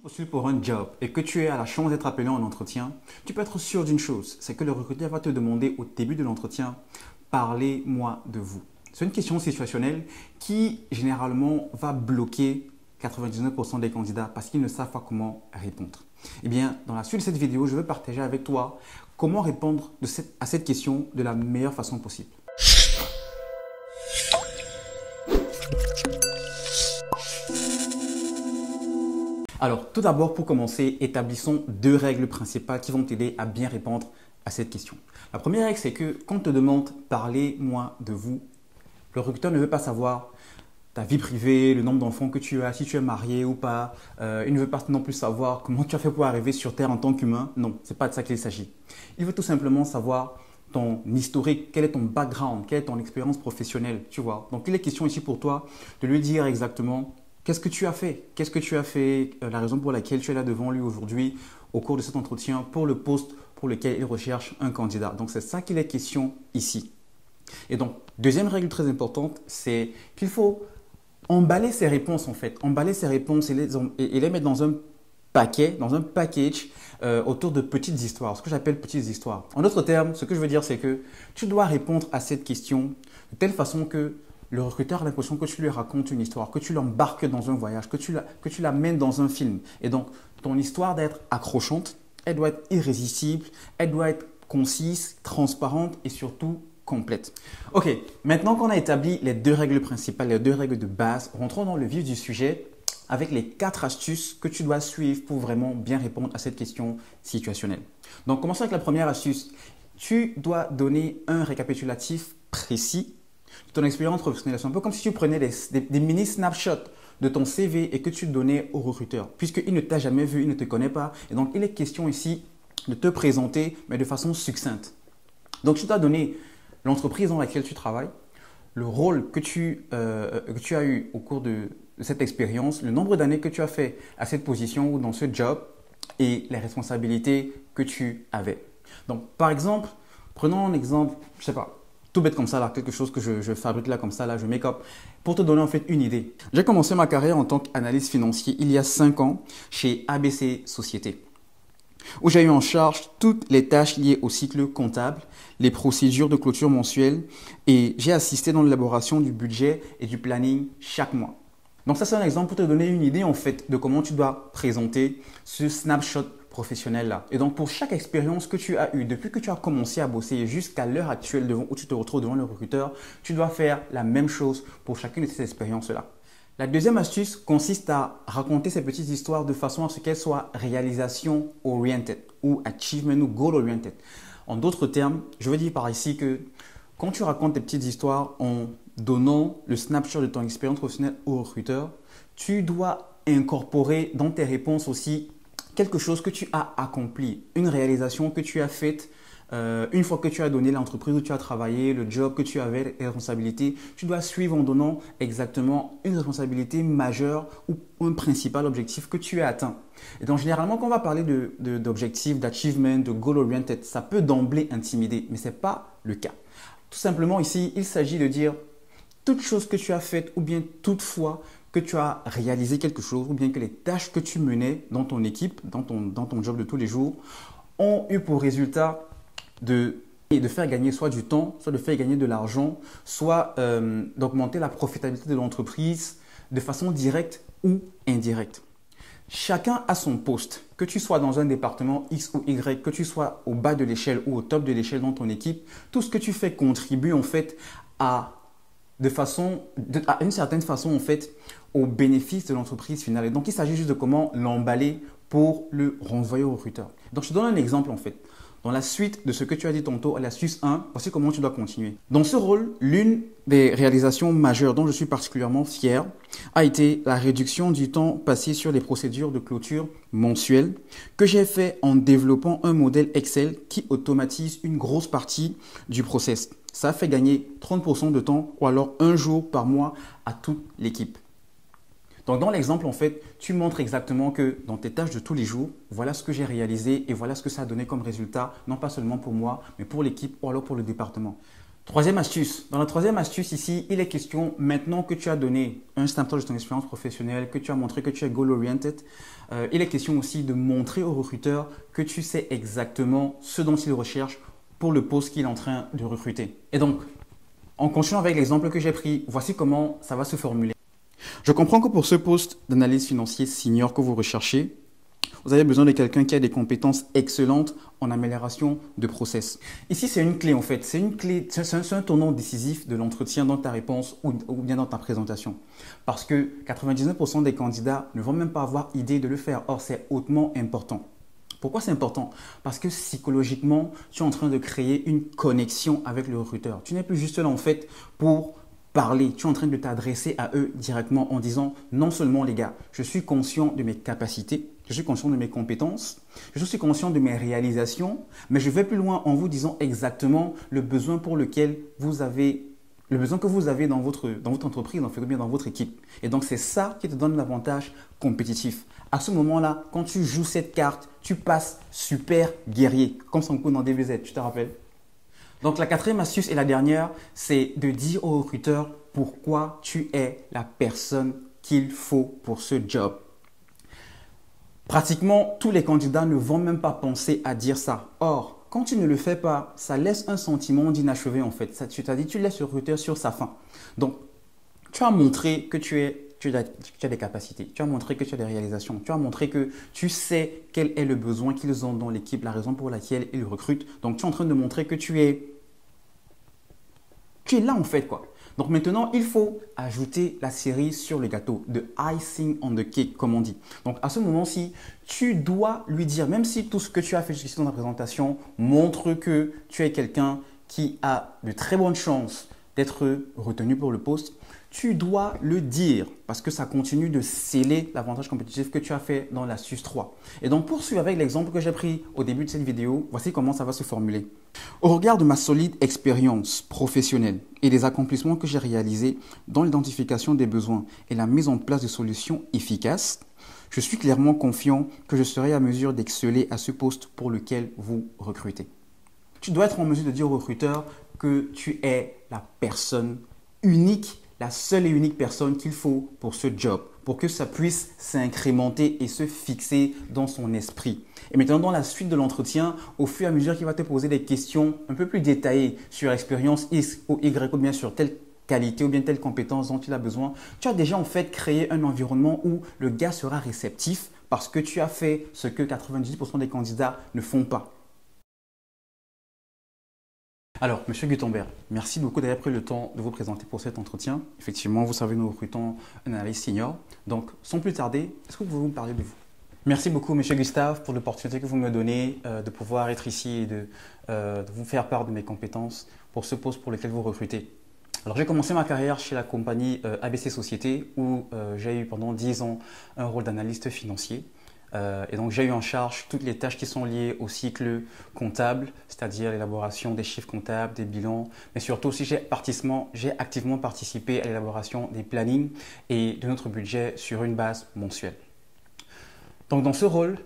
Postules pour un job et que tu as la chance d'être appelé en entretien, tu peux être sûr d'une chose, c'est que le recruteur va te demander au début de l'entretien, parlez-moi de vous. C'est une question situationnelle qui généralement va bloquer 99% des candidats parce qu'ils ne savent pas comment répondre. Eh bien, dans la suite de cette vidéo, je vais partager avec toi comment répondre à cette question de la meilleure façon possible. Alors, tout d'abord, pour commencer, établissons deux règles principales qui vont t'aider à bien répondre à cette question. La première règle, c'est que quand on te demande « parlez-moi de vous », le recruteur ne veut pas savoir ta vie privée, le nombre d'enfants que tu as, si tu es marié ou pas. Il ne veut pas non plus savoir comment tu as fait pour arriver sur Terre en tant qu'humain. Non, ce n'est pas de ça qu'il s'agit. Il veut tout simplement savoir ton historique, quel est ton background, quelle est ton expérience professionnelle, tu vois. Donc, il est question ici pour toi de lui dire exactement qu'est-ce que tu as fait, la raison pour laquelle tu es là devant lui aujourd'hui au cours de cet entretien pour le poste pour lequel il recherche un candidat. Donc, c'est ça qu'il est question ici. Et donc, deuxième règle très importante, c'est qu'il faut emballer ses réponses en fait. Emballer ses réponses et les mettre dans un paquet, dans un package autour de petites histoires, ce que j'appelle petites histoires. En d'autres termes, ce que je veux dire, c'est que tu dois répondre à cette question de telle façon que le recruteur a l'impression que tu lui racontes une histoire, que tu l'embarques dans un voyage, que tu l'amènes dans un film. Et donc, ton histoire doit être accrochante, elle doit être irrésistible, elle doit être concise, transparente et surtout complète. Ok, maintenant qu'on a établi les deux règles principales, les deux règles de base, rentrons dans le vif du sujet avec les 4 astuces que tu dois suivre pour vraiment bien répondre à cette question situationnelle. Donc, commençons avec la première astuce. Tu dois donner un récapitulatif précis de ton expérience professionnelle. C'est un peu comme si tu prenais des mini snapshots de ton CV et que tu donnais au recruteur, puisqu'il ne t'a jamais vu, il ne te connaît pas. Et donc, il est question ici de te présenter, mais de façon succincte. Donc, tu dois donner l'entreprise dans laquelle tu travailles, le rôle que tu as eu au cours de cette expérience, le nombre d'années que tu as fait à cette position ou dans ce job et les responsabilités que tu avais. Donc, par exemple, prenons un exemple, je ne sais pas, tout bête comme ça, là, quelque chose que je fabrique là comme ça, là, je make up, pour te donner en fait une idée. J'ai commencé ma carrière en tant qu'analyste financier il y a 5 ans chez ABC Société, où j'ai eu en charge toutes les tâches liées au cycle comptable, les procédures de clôture mensuelle et j'ai assisté dans l'élaboration du budget et du planning chaque mois. Donc ça, c'est un exemple pour te donner une idée en fait de comment tu dois présenter ce snapshot professionnel-là. Et donc pour chaque expérience que tu as eue, depuis que tu as commencé à bosser jusqu'à l'heure actuelle où tu te retrouves devant le recruteur, tu dois faire la même chose pour chacune de ces expériences-là. La deuxième astuce consiste à raconter ces petites histoires de façon à ce qu'elles soient réalisation oriented ou achievement ou goal oriented. En d'autres termes, je veux dire par ici que quand tu racontes tes petites histoires en donnant le snapshot de ton expérience professionnelle au recruteur, tu dois incorporer dans tes réponses aussi quelque chose que tu as accompli, une réalisation que tu as faite. Une fois que tu as donné l'entreprise où tu as travaillé, le job que tu avais, les responsabilités, tu dois suivre en donnant exactement une responsabilité majeure ou un principal objectif que tu as atteint. Et donc, généralement, quand on va parler d'objectifs, d'achievement, de goal oriented, ça peut d'emblée intimider, mais ce n'est pas le cas. Tout simplement, ici, il s'agit de dire toute chose que tu as faite ou bien toute fois que tu as réalisé quelque chose ou bien que les tâches que tu menais dans ton équipe, dans ton job de tous les jours, ont eu pour résultat de faire gagner soit du temps, soit de faire gagner de l'argent, soit d'augmenter la profitabilité de l'entreprise de façon directe ou indirecte. Chacun a son poste, que tu sois dans un département X ou Y, que tu sois au bas de l'échelle ou au top de l'échelle dans ton équipe, tout ce que tu fais contribue en fait à une certaine façon en fait au bénéfice de l'entreprise finale. Et donc il s'agit juste de comment l'emballer pour le renvoyer au recruteur. Donc je te donne un exemple en fait. Dans la suite de ce que tu as dit tantôt à l'astuce 1, voici comment tu dois continuer. Dans ce rôle, l'une des réalisations majeures dont je suis particulièrement fier a été la réduction du temps passé sur les procédures de clôture mensuelles que j'ai fait en développant un modèle Excel qui automatise une grosse partie du process. Ça a fait gagner 30% de temps ou alors un jour par mois à toute l'équipe. Donc, dans l'exemple, en fait, tu montres exactement que dans tes tâches de tous les jours, voilà ce que j'ai réalisé et voilà ce que ça a donné comme résultat, non pas seulement pour moi, mais pour l'équipe ou alors pour le département. Troisième astuce. Dans la troisième astuce ici, il est question, maintenant que tu as donné un snapshot de ton expérience professionnelle, que tu as montré que tu es goal-oriented, il est question aussi de montrer au recruteur que tu sais exactement ce dont il recherche pour le poste qu'il est en train de recruter. Et donc, en continuant avec l'exemple que j'ai pris, voici comment ça va se formuler. Je comprends que pour ce poste d'analyse financier senior que vous recherchez, vous avez besoin de quelqu'un qui a des compétences excellentes en amélioration de process. Ici, c'est une clé en fait. C'est une clé, c'est un tournant décisif de l'entretien dans ta réponse ou bien dans ta présentation. Parce que 99% des candidats ne vont même pas avoir idée de le faire. Or, c'est hautement important. Pourquoi c'est important? Parce que psychologiquement, tu es en train de créer une connexion avec le recruteur. Tu n'es plus juste là en fait pour parler. Tu es en train de t'adresser à eux directement en disant non seulement les gars, je suis conscient de mes capacités, je suis conscient de mes compétences, je suis conscient de mes réalisations, mais je vais plus loin en vous disant exactement le besoin pour lequel vous avez, le besoin que vous avez dans votre entreprise, bien dans votre équipe. Et donc, c'est ça qui te donne l'avantage compétitif. À ce moment-là, quand tu joues cette carte, tu passes super guerrier, comme son coup dans DBZ, tu te rappelles? Donc, la quatrième astuce et la dernière, c'est de dire au recruteur pourquoi tu es la personne qu'il faut pour ce job. Pratiquement tous les candidats ne vont même pas penser à dire ça. Or, quand tu ne le fais pas, ça laisse un sentiment d'inachevé en fait. Tu laisses le recruteur sur sa faim. Donc, tu as montré que tu as des capacités, tu as montré que tu as des réalisations, tu as montré que tu sais quel est le besoin qu'ils ont dans l'équipe, la raison pour laquelle ils recrutent. Donc, tu es en train de montrer que tu es là en fait quoi. Donc maintenant, il faut ajouter la cerise sur le gâteau, the icing on the cake, comme on dit. Donc à ce moment-ci, tu dois lui dire, même si tout ce que tu as fait jusqu'ici dans la présentation montre que tu es quelqu'un qui a de très bonnes chances d'être retenu pour le poste, tu dois le dire parce que ça continue de sceller l'avantage compétitif que tu as fait dans l'astuce 3. Et donc, poursuivre avec l'exemple que j'ai pris au début de cette vidéo, voici comment ça va se formuler. Au regard de ma solide expérience professionnelle et des accomplissements que j'ai réalisés dans l'identification des besoins et la mise en place de solutions efficaces, je suis clairement confiant que je serai à mesure d'exceller à ce poste pour lequel vous recrutez. Tu dois être en mesure de dire au recruteur que tu es la personne unique, la seule et unique personne qu'il faut pour ce job, pour que ça puisse s'incrémenter et se fixer dans son esprit. Et maintenant, dans la suite de l'entretien, au fur et à mesure qu'il va te poser des questions un peu plus détaillées sur l'expérience X ou Y ou bien sur telle qualité ou bien telle compétence dont il a besoin, tu as déjà en fait créé un environnement où le gars sera réceptif parce que tu as fait ce que 98% des candidats ne font pas. Alors, Monsieur Gutenberg, merci beaucoup d'avoir pris le temps de vous présenter pour cet entretien. Effectivement, vous savez, nous recrutons un analyste senior. Donc, sans plus tarder, est-ce que vous pouvez me parler de vous? Merci beaucoup, Monsieur Gustave, pour l'opportunité que vous me donnez de pouvoir être ici et de vous faire part de mes compétences pour ce poste pour lequel vous recrutez. Alors, j'ai commencé ma carrière chez la compagnie ABC Société où j'ai eu pendant 10 ans un rôle d'analyste financier. Et donc, j'ai eu en charge toutes les tâches qui sont liées au cycle comptable, c'est-à-dire l'élaboration des chiffres comptables, des bilans, mais surtout aussi j'ai activement participé à l'élaboration des plannings et de notre budget sur une base mensuelle. Donc, dans ce rôle,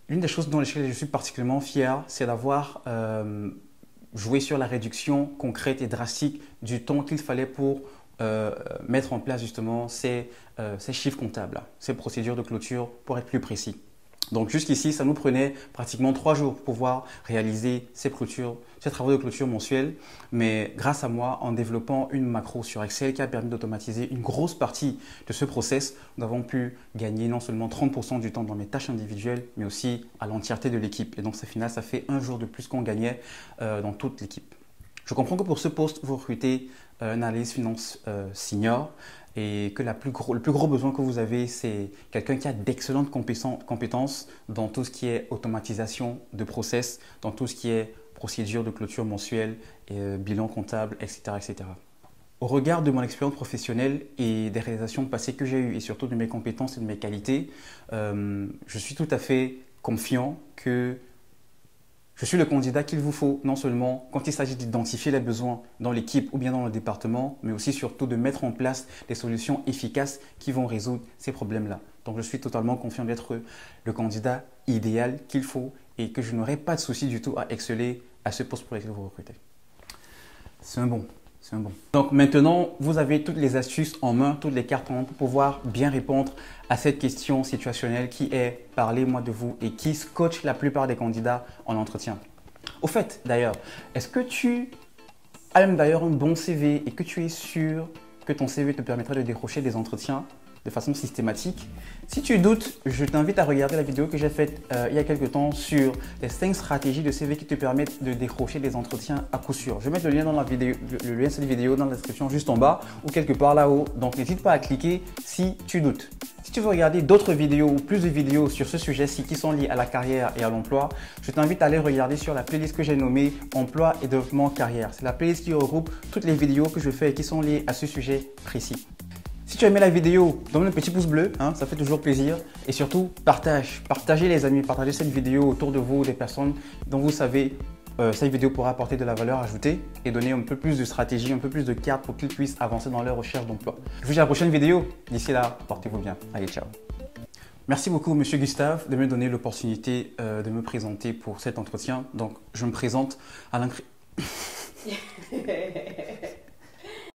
l'une des choses dans lesquelles je suis particulièrement fier, c'est d'avoir joué sur la réduction concrète et drastique du temps qu'il fallait pour mettre en place justement ces chiffres comptables, ces procédures de clôture pour être plus précis. Donc jusqu'ici, ça nous prenait pratiquement 3 jours pour pouvoir réaliser ces travaux de clôture mensuels. Mais grâce à moi, en développant une macro sur Excel qui a permis d'automatiser une grosse partie de ce process, nous avons pu gagner non seulement 30% du temps dans mes tâches individuelles, mais aussi à l'entièreté de l'équipe. Et donc, au final, ça fait un jour de plus qu'on gagnait dans toute l'équipe. Je comprends que pour ce poste, vous recrutez un analyste finance senior et que le plus gros besoin que vous avez, c'est quelqu'un qui a d'excellentes compétences dans tout ce qui est automatisation de process, dans tout ce qui est procédure de clôture mensuelle, bilan comptable, etc., etc. Au regard de mon expérience professionnelle et des réalisations passées que j'ai eues et surtout de mes compétences et de mes qualités, je suis tout à fait confiant que je suis le candidat qu'il vous faut, non seulement quand il s'agit d'identifier les besoins dans l'équipe ou bien dans le département, mais aussi surtout de mettre en place des solutions efficaces qui vont résoudre ces problèmes-là. Donc je suis totalement confiant d'être le candidat idéal qu'il faut et que je n'aurai pas de souci du tout à exceller à ce poste pour lequel vous recrutez. C'est un bon. C'est un bon. Donc maintenant, vous avez toutes les astuces en main, toutes les cartes en main pour pouvoir bien répondre à cette question situationnelle qui est « Parlez-moi de vous » et qui scotche la plupart des candidats en entretien. Au fait, d'ailleurs, est-ce que tu as même d'ailleurs un bon CV et que tu es sûr que ton CV te permettrait de décrocher des entretiens de façon systématique? Si tu doutes, je t'invite à regarder la vidéo que j'ai faite il y a quelques temps sur les 5 stratégies de CV qui te permettent de décrocher des entretiens à coup sûr. Je vais mettre le lien dans la vidéo, le lien de cette vidéo dans la description juste en bas ou quelque part là-haut. Donc n'hésite pas à cliquer si tu doutes. Si tu veux regarder d'autres vidéos ou plus de vidéos sur ce sujet-ci qui sont liées à la carrière et à l'emploi, je t'invite à aller regarder sur la playlist que j'ai nommée Emploi et développement carrière. C'est la playlist qui regroupe toutes les vidéos que je fais et qui sont liées à ce sujet précis. Si tu as aimé la vidéo, donne un petit pouce bleu, ça fait toujours plaisir. Et surtout, partagez les amis, partagez cette vidéo autour de vous, des personnes dont vous savez cette vidéo pourra apporter de la valeur ajoutée et donner un peu plus de stratégie, un peu plus de cartes pour qu'ils puissent avancer dans leur recherche d'emploi. Je vous dis à la prochaine vidéo. D'ici là, portez-vous bien. Allez, ciao. Merci beaucoup, Monsieur Gustave, de me donner l'opportunité de me présenter pour cet entretien. Donc, je me présente Alain